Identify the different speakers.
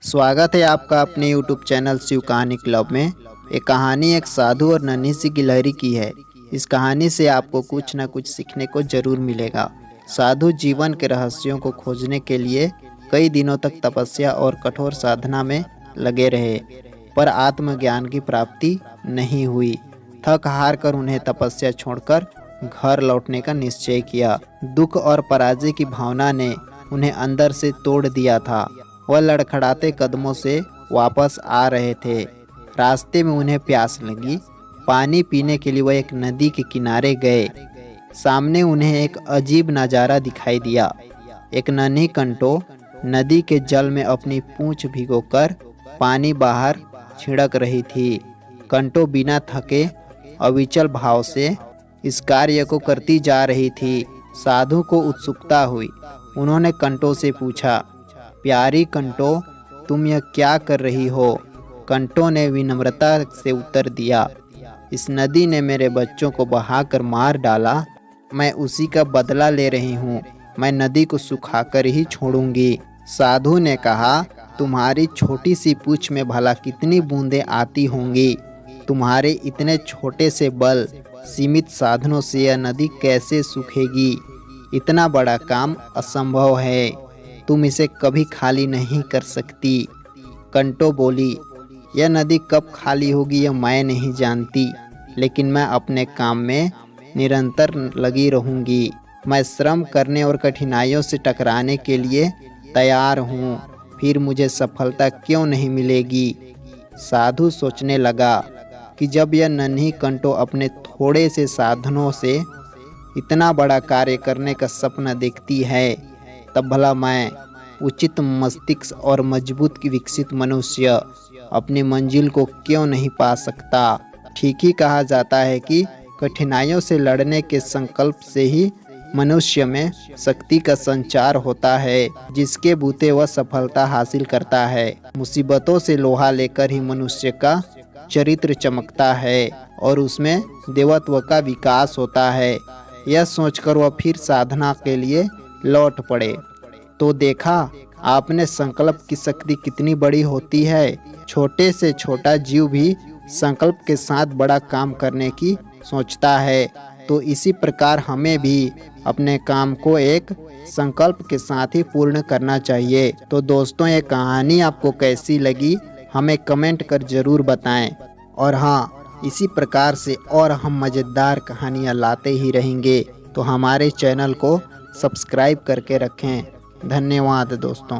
Speaker 1: स्वागत है आपका अपने YouTube चैनल शिव कहानी क्लब में। ये कहानी एक साधु और नन्ही सी गिलहरी की है। इस कहानी से आपको कुछ न कुछ सीखने को जरूर मिलेगा। साधु जीवन के रहस्यों को खोजने के लिए कई दिनों तक तपस्या और कठोर साधना में लगे रहे, पर आत्मज्ञान की प्राप्ति नहीं हुई। थक हार कर उन्हें तपस्या छोड़कर घर लौटने का निश्चय किया। दुख और पराजय की भावना ने उन्हें अंदर से तोड़ दिया था। वह लड़खड़ाते कदमों से वापस आ रहे थे। रास्ते में उन्हें प्यास लगी। पानी पीने के लिए वह एक नदी के किनारे गए। सामने उन्हें एक अजीब नज़ारा दिखाई दिया। एक नन्ही कंटो नदी के जल में अपनी पूंछ भिगोकर पानी बाहर छिड़क रही थी। कंटो बिना थके अविचल भाव से इस कार्य को करती जा रही थी। साधु को उत्सुकता हुई। उन्होंने कंटो से पूछा, प्यारी कंटो, तुम यह क्या कर रही हो? कंटो ने विनम्रता से उत्तर दिया, इस नदी ने मेरे बच्चों को बहाकर मार डाला। मैं उसी का बदला ले रही हूँ। मैं नदी को सुखाकर ही छोड़ूंगी। साधु ने कहा, तुम्हारी छोटी सी पूंछ में भला कितनी बूंदें आती होंगी? तुम्हारे इतने छोटे से बल, सीमित साधनों से यह नदी कैसे सूखेगी? इतना बड़ा काम असंभव है। तुम इसे कभी खाली नहीं कर सकती। कंटो बोली, यह नदी कब खाली होगी यह मैं नहीं जानती, लेकिन मैं अपने काम में निरंतर लगी रहूंगी। मैं श्रम करने और कठिनाइयों से टकराने के लिए तैयार हूँ। फिर मुझे सफलता क्यों नहीं मिलेगी? साधु सोचने लगा कि जब यह नन्ही कंटो अपने थोड़े से साधनों से इतना बड़ा कार्य करने का सपना देखती है, तब भला मैं, उचित मस्तिष्क और मजबूत विकसित मनुष्य, अपनी मंजिल को क्यों नहीं पा सकता? ठीक ही कहा जाता है कि कठिनाइयों से लड़ने के संकल्प से ही मनुष्य में शक्ति का संचार होता है, जिसके बूते वह सफलता हासिल करता है। मुसीबतों से लोहा लेकर ही मनुष्य का चरित्र चमकता है और उसमें देवत्व का विकास होता है। यह सोचकर वह फिर साधना के लिए लौट पड़े। तो देखा आपने, संकल्प की शक्ति कितनी बड़ी होती है। छोटे से छोटा जीव भी संकल्प के साथ बड़ा काम करने की सोचता है। तो इसी प्रकार हमें भी अपने काम को एक संकल्प के साथ ही पूर्ण करना चाहिए। तो दोस्तों, ये कहानी आपको कैसी लगी हमें कमेंट कर जरूर बताएं। और हाँ, इसी प्रकार से और हम मज़ेदार कहानियाँ लाते ही रहेंगे। तो हमारे चैनल को सब्सक्राइब करके रखें। धन्यवाद दोस्तों।